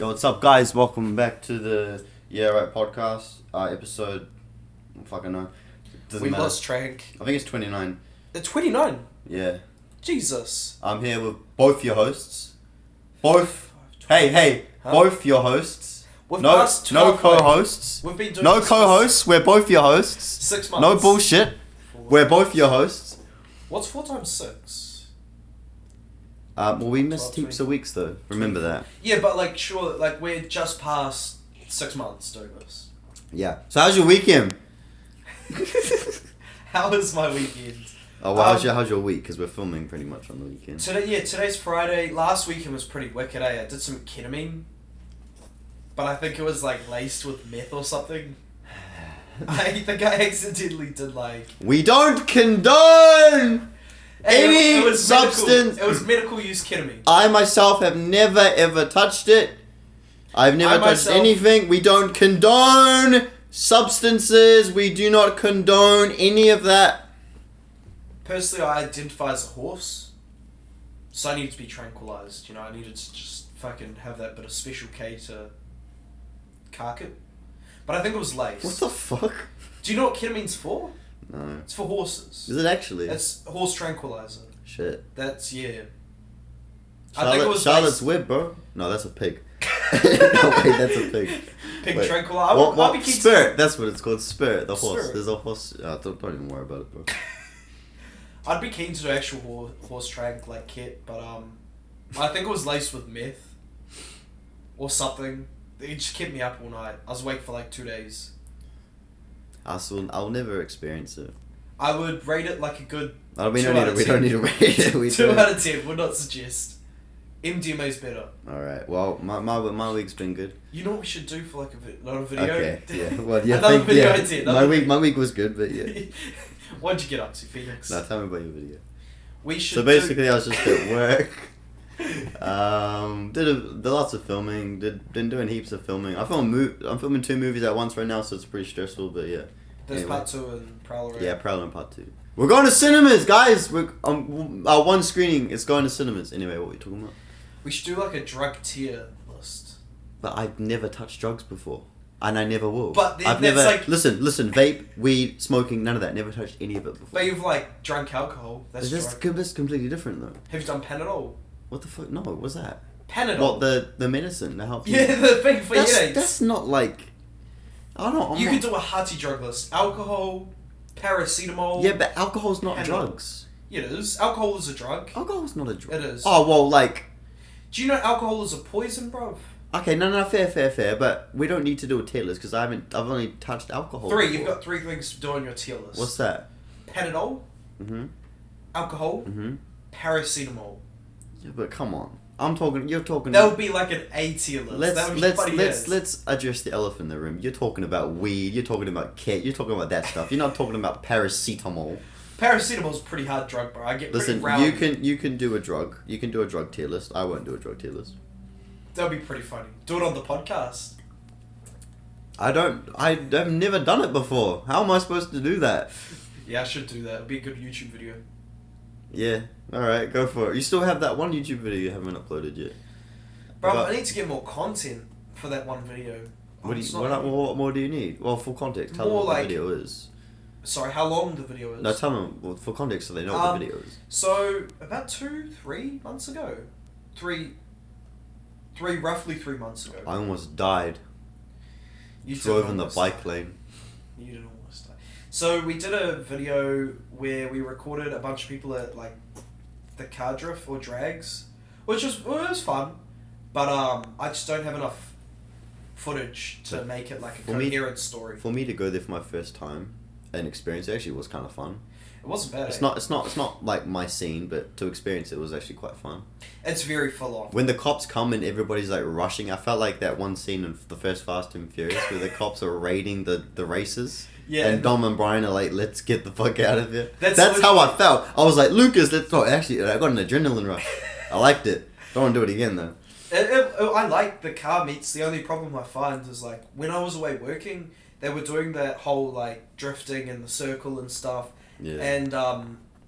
Yo, what's up, guys? Welcome back to the Yeah Right podcast. Episode, I don't fucking know. We lost track. I think it's 29. The 29? Yeah. Jesus. I'm here with both your hosts. Both. Hey, Huh? both your hosts. We've No passed halfway. co-hosts. We've been doing No this co-hosts. We're both your hosts. 6 months. No bullshit. We're both your hosts. What's 4 times 6? Well, we missed 12, heaps of weeks though. Remember that. Yeah, but like, sure, like we're just past 6 months doing this. Yeah. So how's your weekend? How was my weekend? Oh, well, how's your week? Because we're filming pretty much on the weekend. Today's Friday. Last weekend was pretty wicked, eh? I did some ketamine. But I think it was like laced with meth or something. I think I accidentally did like... We don't condone any it was substance. It was medical use ketamine. I myself have never ever touched it. I've never touched anything. We don't condone substances. We do not condone any of that. Personally, I identify as a horse. So I needed to be tranquilized. You know, I needed to just fucking have that bit of special K to cark it. But I think it was laced. What the fuck? Do you know what ketamine's for? No. It's for horses. Is it actually? It's a horse tranquilizer. Shit. That's, yeah. I think it was Charlotte's Web, bro. No, that's a pig. No, wait, that's a pig. Pig tranquilizer. What? Spirit. That's what it's called. Spirit. The horse. Spirit. There's a horse. Don't even worry about it, bro. I'd be keen to do actual horse trank like Ket, but I think it was laced with meth. Or something. It just kept me up all night. I was awake for like 2 days. I'll never experience it. I would rate it like a good We don't need to rate it. 2 out of 10 would not suggest. MDMA's better. Alright, well, my week's been good. You know what we should do for like not a video? Okay, yeah. Well, yeah, another video idea. My week was good, but yeah. What'd you get up to, Phoenix? No, tell me about your video. We should So basically, I was just at work. Did lots of filming. Been doing heaps of filming. I'm filming 2 movies at once right now, so it's pretty stressful. But yeah. There's part 2 and Prowler. Right? Yeah, Prowler and part 2. We're going to cinemas, guys. We're our one screening is going to cinemas. Anyway, what are we talking about? We should do like a drug tier list. But I've never touched drugs before. And I never will. But then I've never listen. Vape, weed, smoking, none of that. Never touched any of it before. But you've like drunk alcohol. That's completely different though. Have you done Panadol? What the fuck? No, what's that? Panadol. What the medicine to help you? Yeah, the thing for headaches. That's not like. I don't know. You could do a hearty drug list. Alcohol, paracetamol. Yeah, but alcohol's not Panadol. Drugs. Yeah, it is. Alcohol is a drug. Alcohol's not a drug. It is. Oh well, like. Do you know alcohol is a poison, bro? Okay, no, fair, but we don't need to do a tier list because I've only touched alcohol. 3, before. you've got 3 things to do on your tier list. What's that? Panadol. Mhm. Alcohol. Mhm. Paracetamol. Yeah, but come on, you're talking. That would be like an A tier list. Let's address the elephant in the room. You're talking about weed. You're talking about Ket. You're talking about that stuff. You're not talking about paracetamol. Paracetamol's a pretty hard drug, bro. I get Listen, pretty round. you can do a drug. You can do a drug tier list. I won't do a drug tier list. That would be pretty funny. Do it on the podcast. I've never done it before. How am I supposed to do that? Yeah, I should do that. It'd be a good YouTube video. Yeah. Alright, go for it. You still have that one YouTube video you haven't uploaded yet. Bro, I need to get more content for that one video. What more do you need? Well, for context, tell them what the video is. Sorry, how long the video is? No, tell them for context so they know what the video is. So, about 2-3 months ago. Roughly 3 months ago. I almost died. You drove in the bike lane. You did almost die. So, we did a video where we recorded a bunch of people at, like, the car drift or drags. Which was fun. But, I just don't have enough footage to make it, like, a coherent story. For me to go there for my first time and experience it actually was kind of fun. It wasn't bad. It's not like my scene, but to experience it was actually quite fun. It's very full on. When the cops come and everybody's like rushing, I felt like that one scene in the first Fast and Furious where the cops are raiding the races. Yeah. And Dom and Brian are like, let's get the fuck out of here. That's how I felt. I was like, Lucas, let's go. Actually, I got an adrenaline rush. I liked it. Don't want to do it again though. I like the car meets. The only problem I find is like when I was away working, they were doing that whole like drifting in the circle and stuff. Yeah. And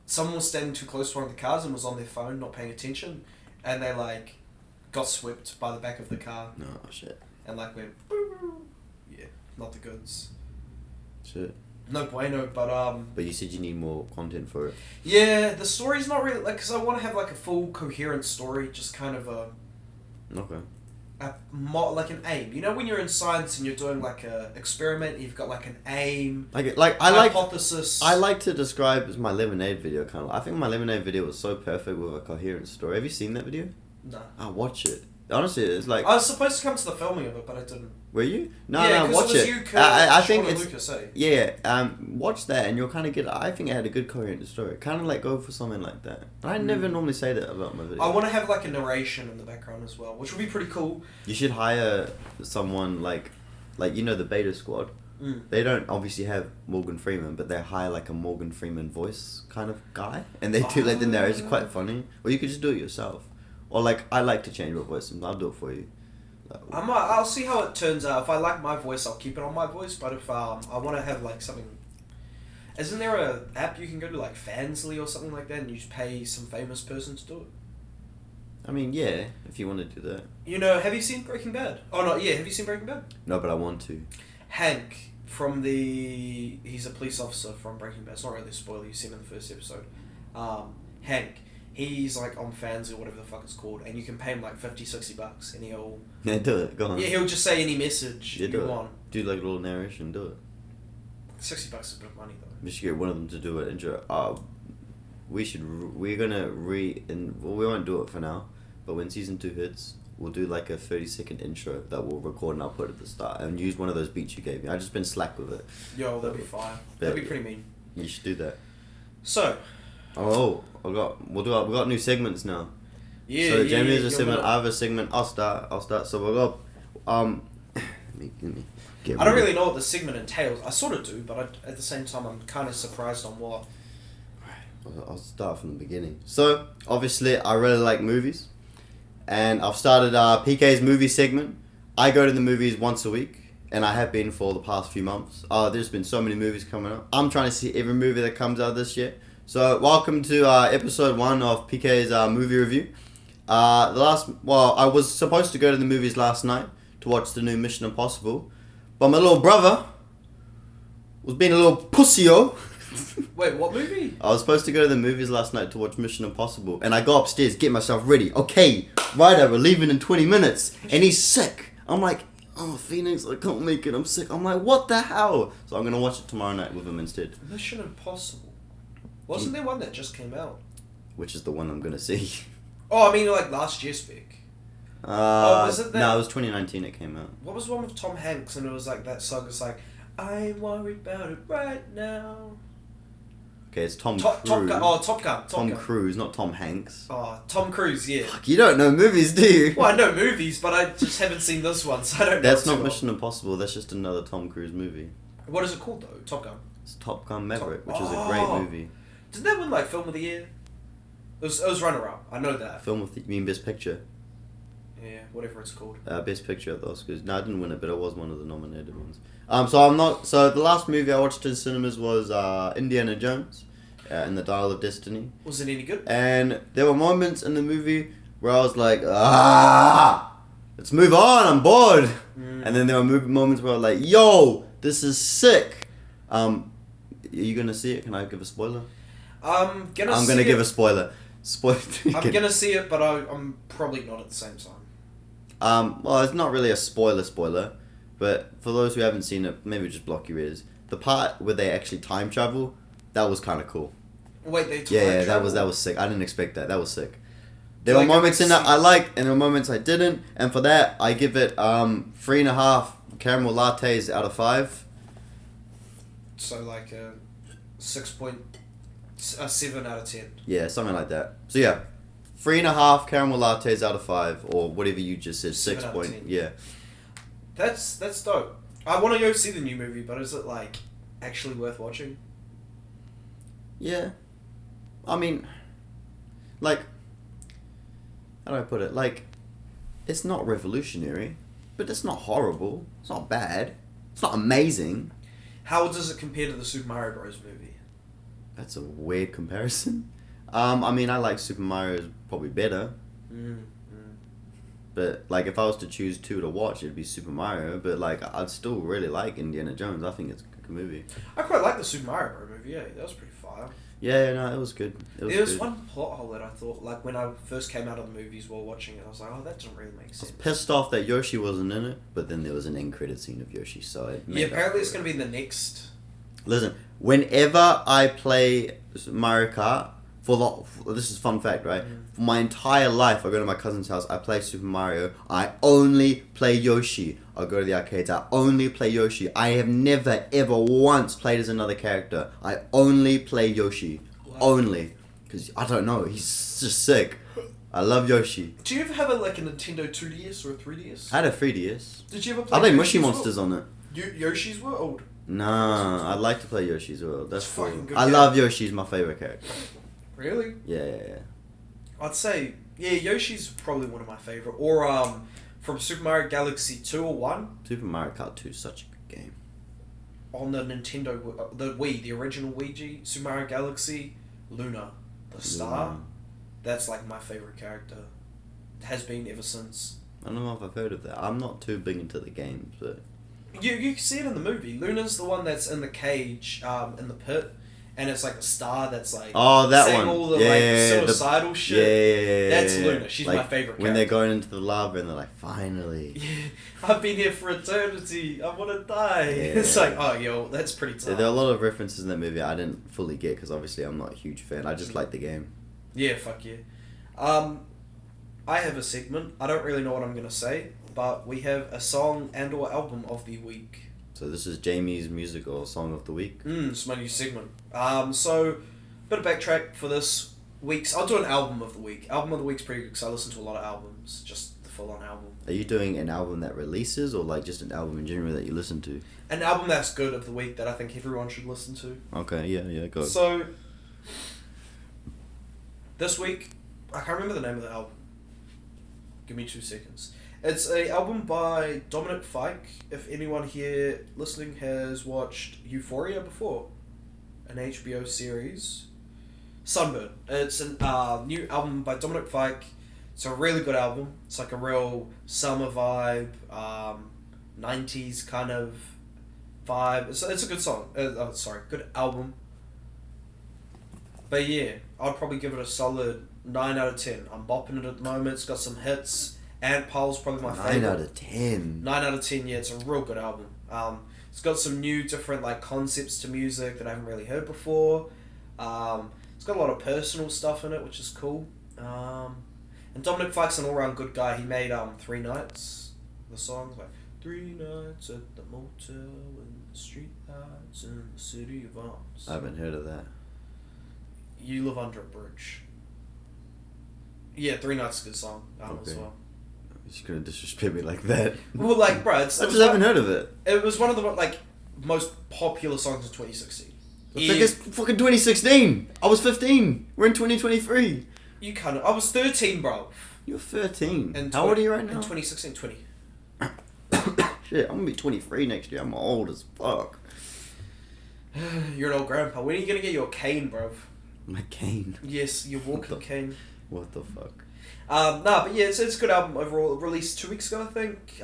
someone was standing too close to one of the cars and was on their phone, not paying attention, and they like got swept by the back of the car. No, shit. And like went, boo. Yeah, not the goods. Shit. No bueno, but But you said you need more content for it. yeah, the story's not really like, because I want to have like a full coherent story, just kind of Okay. like an aim. You know when you're in science and you're doing like a experiment, you've got like an aim, hypothesis. I like to describe as my lemonade video kind of. I think my lemonade video was so perfect with a coherent story. Have you seen that video? No. I watch it. Honestly, it's like. I was supposed to come to the filming of it, but I didn't. Were you? No, it watch was it. you, Kurt, I Sean think and it's Lucas, eh? yeah. Watch that and you'll kind of get. I think it had a good coherent story. Kind of like go for something like that. And I never normally say that about my videos. I want to have like a narration in the background as well, which would be pretty cool. You should hire someone like you know the Beta Squad. They don't obviously have Morgan Freeman, but they hire like a Morgan Freeman voice kind of guy, and they do like the narration. It's quite funny. Or you could just do it yourself. Or like I like to change my voice, and I'll do it for you. I'll see how it turns out. If I like my voice, I'll keep it on my voice. But if I want to have like something, isn't there a app you can go to like Fansly or something like that, and you just pay some famous person to do it? I mean, yeah, if you want to do that. You know, have you seen Breaking Bad? Oh no, yeah, have you seen Breaking Bad? No, but I want to. Hank he's a police officer from Breaking Bad. It's not really a spoiler. You see him in the first episode. Hank. He's like on Fans or whatever the fuck it's called, and you can pay him like $50-$60 and he'll... Yeah, do it, go on. Yeah, he'll just say any message you want. Do like a little narration, do it. $60 is a bit of money though. We should get one of them to do it. Intro. We're gonna we won't do it for now, but when season 2 hits, we'll do like a 30-second intro that we'll record and I'll put at the start and use one of those beats you gave me. I've just been slack with it. Yo, that'd be fire. That'd be pretty mean. You should do that. So... we got new segments now. Yeah. So Jamie has a segment, I have a segment. I'll start. So we'll go. Let me get. I don't really know what the segment entails. I sort of do, but at the same time, I'm kind of surprised on what. I'll start from the beginning. So obviously, I really like movies, and I've started PK's movie segment. I go to the movies once a week, and I have been for the past few months. There's been so many movies coming up. I'm trying to see every movie that comes out this year. So welcome to episode 1 of PK's movie review. I was supposed to go to the movies last night to watch the new Mission Impossible, but my little brother was being a little pussy-o. Wait, what movie? I was supposed to go to the movies last night to watch Mission Impossible, and I go upstairs, get myself ready. Okay, right, we're leaving in 20 minutes, and he's sick. I'm like, oh, Phoenix, I can't make it, I'm sick. I'm like, what the hell? So I'm going to watch it tomorrow night with him instead. Mission Impossible. Wasn't there one that just came out? Which is the one I'm going to see. Oh, I mean like last year's spec. Was it that? No, it was 2019 it came out. What was the one with Tom Hanks and it was like that song? It's like, I'm worried about it right now. Okay, it's Tom Cruise. Top Gun. Tom Cruise, not Tom Hanks. Oh, Tom Cruise, yeah. Fuck, you don't know movies, do you? Well, I know movies, but I just haven't seen this one, so I don't know. That's not Mission Impossible, that's just another Tom Cruise movie. What is it called though? Top Gun? It's Top Gun Maverick, which is a great movie. Didn't that win like Film of the Year? It was runner-up, I know that. You mean Best Picture? Yeah, whatever it's called. Best Picture at the Oscars. No, I didn't win it, but it was one of the nominated ones. So the last movie I watched in cinemas was Indiana Jones and the Dial of Destiny. Was it any good? And there were moments in the movie where I was like, let's move on, I'm bored. And then there were moments where I was like, yo, this is sick. Are you gonna see it? Can I give a spoiler? I'm gonna give a spoiler. I'm gonna see it, but I'm probably not at the same time. Well, it's not really a spoiler, but for those who haven't seen it, maybe just block your ears. The part where they actually time travel, that was kind of cool. Wait, they time travel? that was sick. I didn't expect that. That was sick. There were moments in that I liked, and there were moments I didn't, and for that I give it 3.5 caramel lattes out of 5. So like a 7 out of 10. Yeah, something like that. So yeah, 3.5 caramel lattes out of 5, or whatever you just said. 6 point. Yeah. That's dope. I want to go see the new movie, but is it like actually worth watching? Yeah, I mean, like, how do I put it? Like, it's not revolutionary, but it's not horrible. It's not bad. It's not amazing. How does it compare to the Super Mario Bros. Movie? That's a weird comparison. I mean, I like Super Mario is probably better. But like, if I was to choose two to watch, it'd be Super Mario. But like, I'd still really like Indiana Jones. I think it's a good movie. I quite like the Super Mario Bros. Movie. Yeah, that was pretty fire. Yeah, no, it was good. There was one plot hole that I thought, like, when I first came out of the movies while watching it, I was like, oh, that doesn't really make sense. I was pissed off that Yoshi wasn't in it, but then there was an end credit scene of Yoshi, so it made apparently it's going to be in the next... Listen, whenever I play Mario Kart, this is fun fact, right? For my entire life, I go to my cousin's house, I play Super Mario, I only play Yoshi. I'll go to the arcades, I only play Yoshi. I have never, ever once played as another character. I only play Yoshi. Wow. Only. Because, I don't know, he's just sick. I love Yoshi. Do you ever have a Nintendo 2DS or a 3DS? I had a 3DS. Did you ever play I played Mushy Yoshi's Monsters World? on it. Yoshi's World? Nah, I'd like to play Yoshi's World. That's cool. fucking good I game. love Yoshi, he's my favourite character. Really? Yeah. I'd say, Yoshi's probably one of my favourite. Or, from Super Mario Galaxy 2 or 1. Super Mario Kart 2 is such a good game. On the Nintendo, the Wii, the original Ouija, Super Mario Galaxy, Luna, the star. Luna. That's like my favourite character. It has been ever since. I don't know if I've heard of that. I'm not too big into the games, but... You see it in the movie. Luna's the one that's in the cage, in the pit. And it's like a star that's like saying all the suicidal shit. Yeah. That's Luna. She's my favourite character. When they're going into the lava and they're like, finally. Yeah, I've been here for eternity. I want to die. Yeah. It's like, oh, yo, that's pretty tough. Yeah, there are a lot of references in that movie I didn't fully get because obviously I'm not a huge fan. I just like the game. Yeah, fuck yeah. I have a segment. I don't really know what I'm going to say, but we have a song and or album of the week. So this is Jamie's music or song of the week. It's my new segment. So, bit of backtrack for this week's... I'll do an album of the week. Album of the week's pretty good because I listen to a lot of albums. Just the full-on album. Are you doing an album that releases or like just an album in general that you listen to? An album that's good of the week that I think everyone should listen to. Okay, yeah, go. So, this week, I can't remember the name of the album. Give me 2 seconds. It's an album by Dominic Fike. If anyone here listening has watched Euphoria before, an HBO series. Sunburn. It's a new album by Dominic Fike. It's a really good album. It's like a real summer vibe, 90s kind of vibe. It's a good song. Good album. But yeah, I'd probably give it a solid 9 out of 10. I'm bopping it at the moment. It's got some hits. Ant Pale's probably my favorite. 9 out of 10. 9 out of 10, yeah, it's a real good album. It's got some new different concepts to music that I haven't really heard before. It's got a lot of personal stuff in it, which is cool. And Dominic Fike's an all-round good guy. He made 3 Nights, the song's like 3 nights at the motel and the street lights in the city of arms. I haven't heard of that. You Live Under a Bridge. Yeah, 3 Nights is a good song as well. You're just gonna disrespect me like that. Well, bro, I just haven't heard of it. It was one of the most popular songs of 2016. I think it's fucking 2016. I was 15. We're in 2023. You kind of. I was 13, bro. You're 13. How old are you right now? In 2016, 20. Shit, I'm gonna be 23 next year. I'm old as fuck. You're an old grandpa. When are you gonna get your cane, bro? My cane. Yes, your walking cane. What the fuck? But yeah, it's a good album overall. It released 2 weeks ago, I think.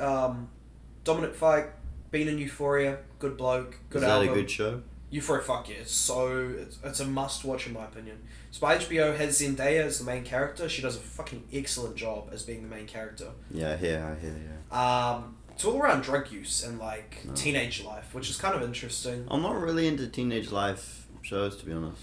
Dominic Fike, been in Euphoria, good bloke, good album. Is that a good show? Euphoria, fuck yeah. It's a must watch in my opinion. So by HBO has Zendaya as the main character. She does a fucking excellent job as being the main character. Yeah, I hear. It's all around drug use and teenage life, which is kind of interesting. I'm not really into teenage life shows, to be honest.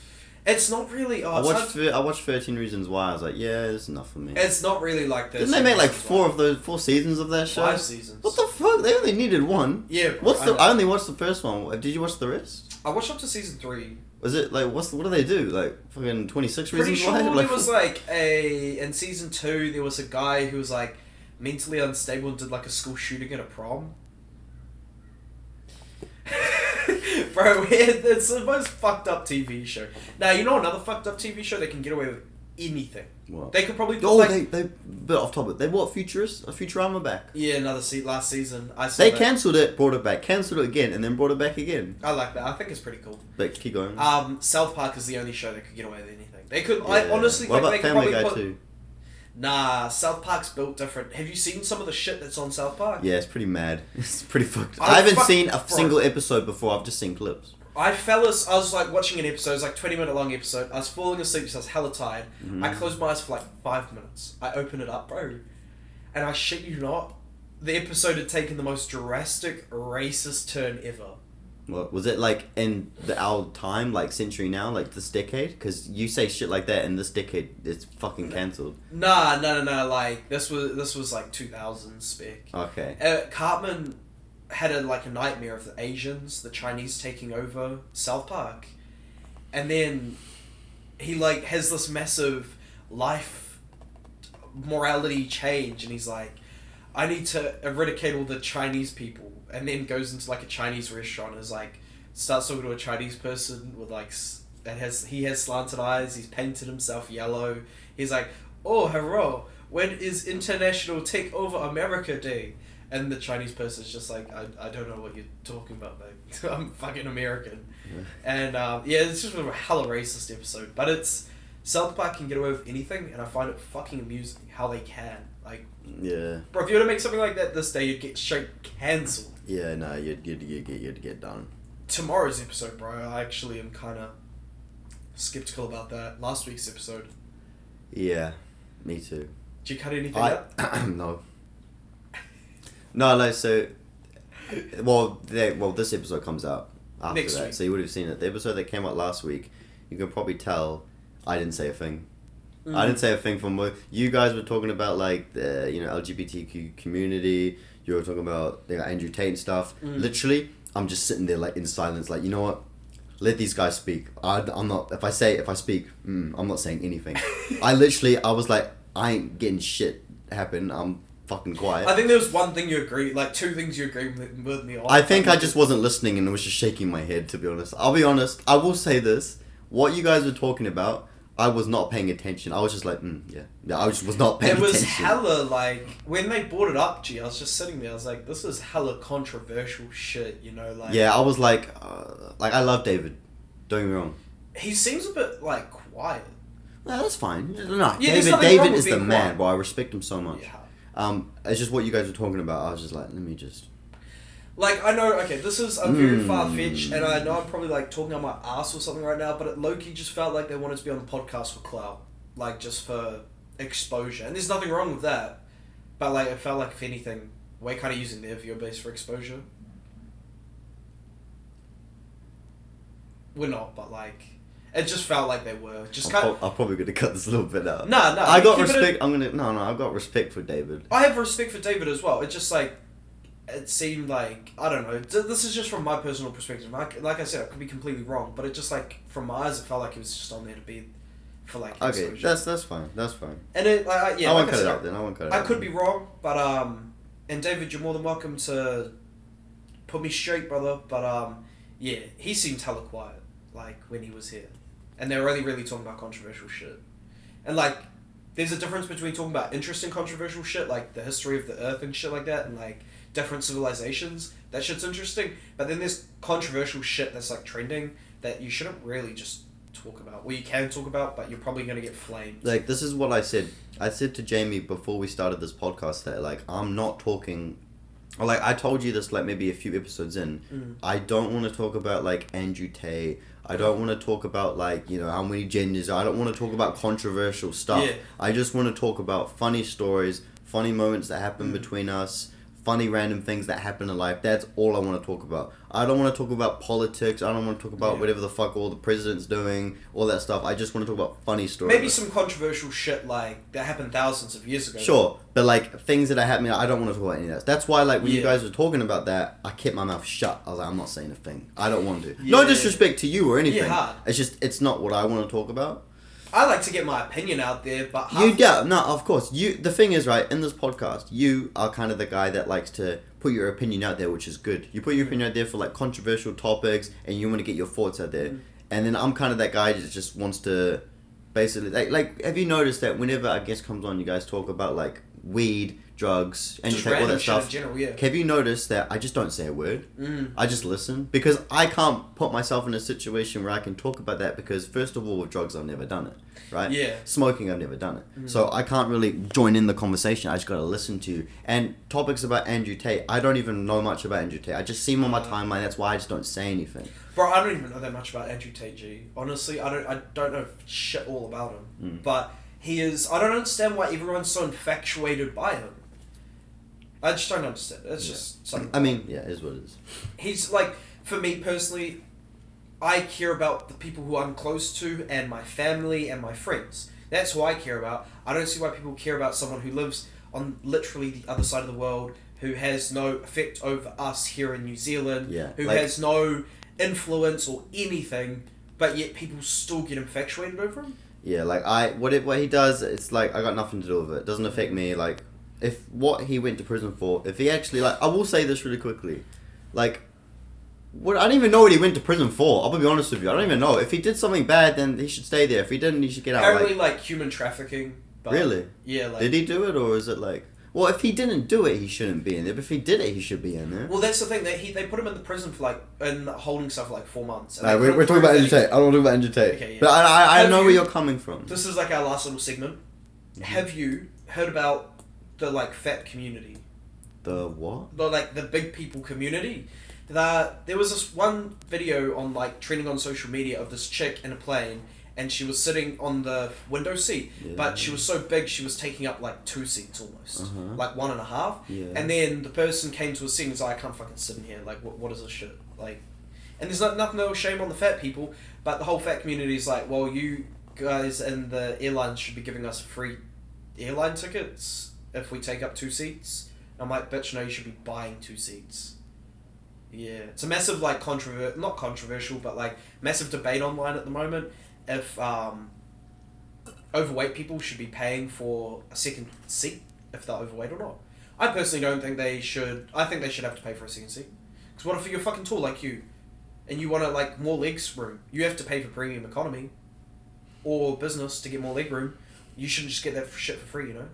It's not really. I watched 13 Reasons Why. I was like, yeah, it's enough for me. It's not really like this. Didn't they make 4 seasons of that show? 5 seasons. What the fuck? They only needed 1. Yeah. I only watched the first one. Did you watch the rest? I watched up to season 3. Was it what do they do? Fucking 26 Pretty Reasons sure Why? there was in season 2 there was a guy who was mentally unstable and did a school shooting at a prom. Bro, it's the most fucked up TV show. Now, you know another fucked up TV show that can get away with anything? What? They could probably... they bit off topic. They brought Futurama back. Yeah, last season. They cancelled it, brought it back, cancelled it again, and then brought it back again. I like that. I think it's pretty cool. But keep going. South Park is the only show that could get away with anything. They could... Yeah. I honestly what think about they could Family probably Guy put... too? Nah, South Park's built different. Have you seen some of the shit that's on South Park? Yeah, it's pretty mad. It's pretty fucked. I haven't seen a single episode before. I've just seen clips. I was like watching an episode. It was like 20-minute long episode. I was falling asleep, so I was hella tired. Mm-hmm. I closed my eyes for like 5 minutes. I opened it up, bro, and I shit you not, the episode had taken the most drastic racist turn ever. What was it like in our time, like century now, like this decade? Because you say shit like that in this decade, it's fucking cancelled. Nah, like this was like 2000s spec. Okay. Cartman had a nightmare of the Asians, the Chinese taking over South Park, and then he has this massive life morality change, and he's like, I need to eradicate all the Chinese people, and then goes into a Chinese restaurant and is starts talking to a Chinese person with he has slanted eyes, he's painted himself yellow, he's like, oh hello, when is International Take Over America Day? And the Chinese person's just like, I don't know what you're talking about, mate. I'm fucking American. Yeah. And it's just a hella racist episode. But it's South Park can get away with anything, and I find it fucking amusing how they can. Yeah. Bro, if you were to make something like that this day, you'd get straight cancelled. Yeah, no, you'd get done. Tomorrow's episode, bro, I actually am kind of skeptical about that. Last week's episode. Yeah, me too. Did you cut anything up? No. No, so... Well, this episode comes out after next that, week. so you would have seen it. The episode that came out last week, you can probably tell I didn't say a thing. I didn't say a thing from what... You guys were talking about, the LGBTQ community. You were talking about Andrew Tate and stuff. Literally, I'm just sitting there, in silence, you know what? Let these guys speak. I'm not... If I speak, I'm not saying anything. I was like, I ain't getting shit happen. I'm fucking quiet. I think there was one thing you agree, two things you agree with me on. I think I just wasn't listening and was just shaking my head, to be honest. I'll be honest. I will say this. What you guys were talking about, I was not paying attention. I was just like, yeah. I just was not paying attention. It was hella, when they brought it up, I was just sitting there, I was like, this is hella controversial shit, Yeah, I was like, I love David. Don't get me wrong. He seems a bit, quiet. No, that's fine. No, Yeah, David is the man, quiet. bro. I respect him so much. Yeah. It's just what you guys were talking about. I was just like, let me just... I know, okay, this is very far-fetched, and I know I'm probably, talking on my ass or something right now, but it low-key just felt like they wanted to be on the podcast for clout. Just for exposure. And there's nothing wrong with that. But, it felt like, if anything, we're kind of using their viewer base for exposure. We're not, but, it just felt like they were. I'm probably going to cut this a little bit out. No. I got respect. I've got respect for David. I have respect for David as well. It's just, it seemed I don't know. This is just from my personal perspective. Like I said, I could be completely wrong, but it just from my eyes, it felt like it was just on there to be for Okay, exposure. that's fine. That's fine. And it, yeah, I won't cut it out then. I could be wrong, but and David, you're more than welcome to put me straight, brother. But yeah, he seemed hella quiet when he was here, and they were really talking about controversial shit, and there's a difference between talking about interesting controversial shit the history of the earth and shit like that, and different civilizations. That shit's interesting. But then there's controversial shit that's trending that you shouldn't really just talk about. Well, you can talk about, but you're probably going to get flamed. This is what I said. I said to Jamie before we started this podcast that I'm not talking... I told you this maybe a few episodes in. I don't want to talk about Andrew Tate. I don't want to talk about how many genders. I don't want to talk about controversial stuff. Yeah. I just want to talk about funny stories, funny moments that happen between us, funny random things that happen in life. That's all I want to talk about. I don't want to talk about politics. I don't want to talk about whatever the fuck all the president's doing, all that stuff. I just want to talk about funny stories. Maybe some controversial shit that happened thousands of years ago. Sure, but things that are happening, I don't want to talk about any of that. That's why when you guys were talking about that, I kept my mouth shut. I was like, I'm not saying a thing. I don't want to. No disrespect to you or anything. Yeah. It's just, it's not what I want to talk about. I like to get my opinion out there, but... of course. The thing is, right, in this podcast, you are kind of the guy that likes to put your opinion out there, which is good. You put your opinion out there for, controversial topics, and you want to get your thoughts out there. And then I'm kind of that guy that just wants to basically... have you noticed that whenever a guest comes on, you guys talk about, weed, drugs, and you Just take all random that shit in stuff. general, yeah. Have you noticed that I just don't say a word? I just listen because I can't put myself in a situation where I can talk about that because first of all, with drugs, I've never done it, right? Yeah. Smoking, I've never done it, so I can't really join in the conversation. I just gotta listen to you. And topics about Andrew Tate, I don't even know much about Andrew Tate. I just see him on my timeline. That's why I just don't say anything. Bro, I don't even know that much about Andrew Tate, G. Honestly, I don't know shit all about him. But he is... I don't understand why everyone's so infatuated by him. I just don't understand. It's just something... I mean, yeah, it is what it is. He's, like... For me, personally, I care about the people who I'm close to and my family and my friends. That's who I care about. I don't see why people care about someone who lives on literally the other side of the world, who has no effect over us here in New Zealand, who has no influence or anything, but yet people still get infatuated over him. Yeah, like what he does, it's like I got nothing to do with it. It doesn't affect me. Like if what he went to prison for, if he actually like, I will say this really quickly, like what I don't even know what he went to prison for. I'll be honest with you, I don't even know. If he did something bad, then he should stay there. If he didn't, he should get out. Apparently, like human trafficking. But really? Yeah. Like, did he do it, or is it like? Well, if he didn't do it, he shouldn't be in there. But if he did it, he should be in there. Well, that's the thing. They put him in the prison for like in holding stuff for like 4 months. No, we're talking about Andrew Tate. I don't want to talk about Andrew Tate. Okay, yeah. But I know where you're coming from. This is like our last little segment. Mm-hmm. Have you heard about the like fat community? The what? The big people community. There was this one video on like trending on social media of this chick in a plane. And she was sitting on the window seat, but she was so big she was taking up like 2 seats almost, like 1.5. Yeah. And then the person came to a seat and was like, I can't fucking sit in here. Like, what is this shit? Like, and there's no shame on the fat people, but the whole fat community is like, well, you guys and the airlines should be giving us free airline tickets if we take up 2 seats. And I'm like, bitch, no, you should be buying 2 seats. Yeah, it's a massive like not controversial, but like massive debate online at the moment. If overweight people should be paying for a second seat if they're overweight or not. I personally don't think they should. I think they should have to pay for a second seat. Because what if you're fucking tall like you, and you want to like more legs room? You have to pay for premium economy, or business to get more leg room. You shouldn't just get that shit for free, you know.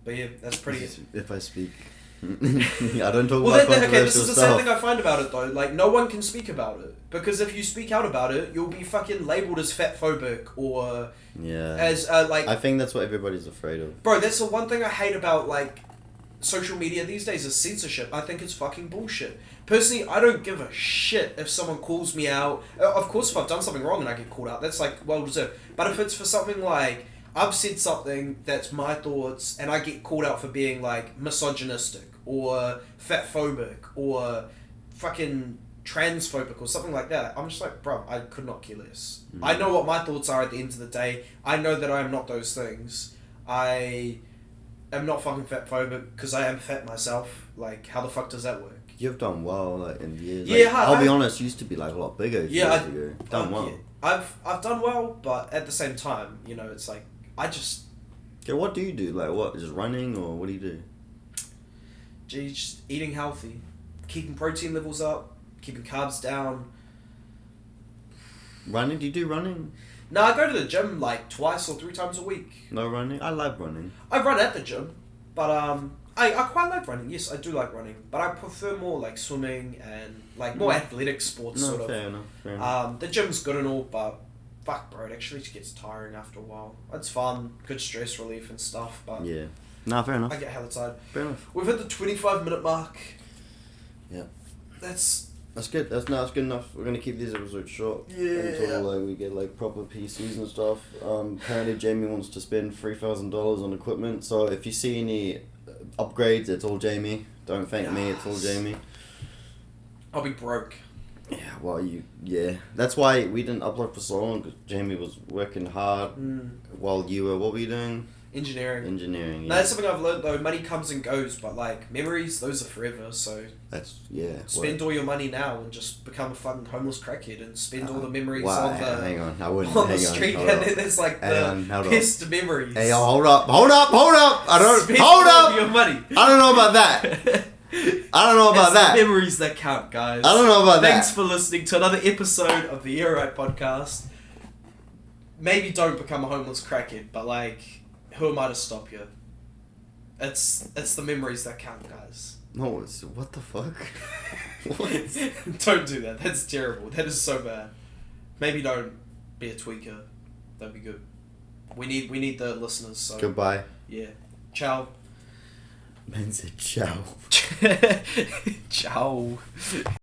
But yeah, that's pretty. If I speak. I don't talk about controversial this is the same thing I find about it though. Like, no one can speak about it because if you speak out about it, you'll be fucking labeled as fatphobic or as like. I think that's what everybody's afraid of. Bro, that's the one thing I hate about like social media these days is censorship. I think it's fucking bullshit. Personally, I don't give a shit if someone calls me out. Of course, if I've done something wrong and I get called out, that's like well deserved. But if it's for something like I've said something that's my thoughts and I get called out for being like misogynistic or fatphobic or fucking transphobic or something like that, I'm just like, bro, I could not care less. I know what my thoughts are at the end of the day. I know that I am not those things. I am not fucking fatphobic because I am fat myself. Like, how the fuck does that work? You've done well, like, in years. Yeah, like, I'll be honest, you used to be like a lot bigger years ago. Done well. Yeah. I've done well, but at the same time, you know, it's like I just. Okay, what do you do? Like, what? Just running, or what do you do? Gee, just eating healthy, keeping protein levels up, keeping carbs down. Running? Do you do running? No, I go to the gym like 2 or 3 times a week. No running? I love running. I run at the gym, but I quite like running. Yes, I do like running, but I prefer more like swimming and like more athletic sports sort of. Fair enough. The gym's good and all, but fuck, bro, it actually gets tiring after a while. It's fun, good stress relief and stuff, but yeah. No, fair enough. I get hella tired. Fair enough. We've hit the 25-minute mark. Yeah. That's good. That's good enough. We're gonna keep these episodes short until like we get like proper PCs and stuff. Apparently Jamie wants to spend $3,000 on equipment. So if you see any upgrades, it's all Jamie. Don't thank me. It's all Jamie. I'll be broke. Yeah. Well, that's why we didn't upload for so long because Jamie was working hard while you were. What were you doing? Engineering. Yeah. No, that's something I've learned though. Money comes and goes, but like memories, those are forever. So spend all your money now and just become a fucking homeless crackhead and spend all the memories on the hang on, I wouldn't on the street, and then there's like the best memories. Hey, hold up! I don't spend hold all up. Your money. I don't know about that. I don't know about that. The memories that count, guys. I don't know about that. Thanks for listening to another episode of the Year Right Podcast. Maybe don't become a homeless crackhead, but like, who am I to stop you? It's the memories that count, guys. No, it's, what the fuck? What? Don't do that. That's terrible. That is so bad. Maybe don't be a tweaker. That'd be good. We need the listeners. So Goodbye. yeah. Ciao. Man said ciao. Ciao.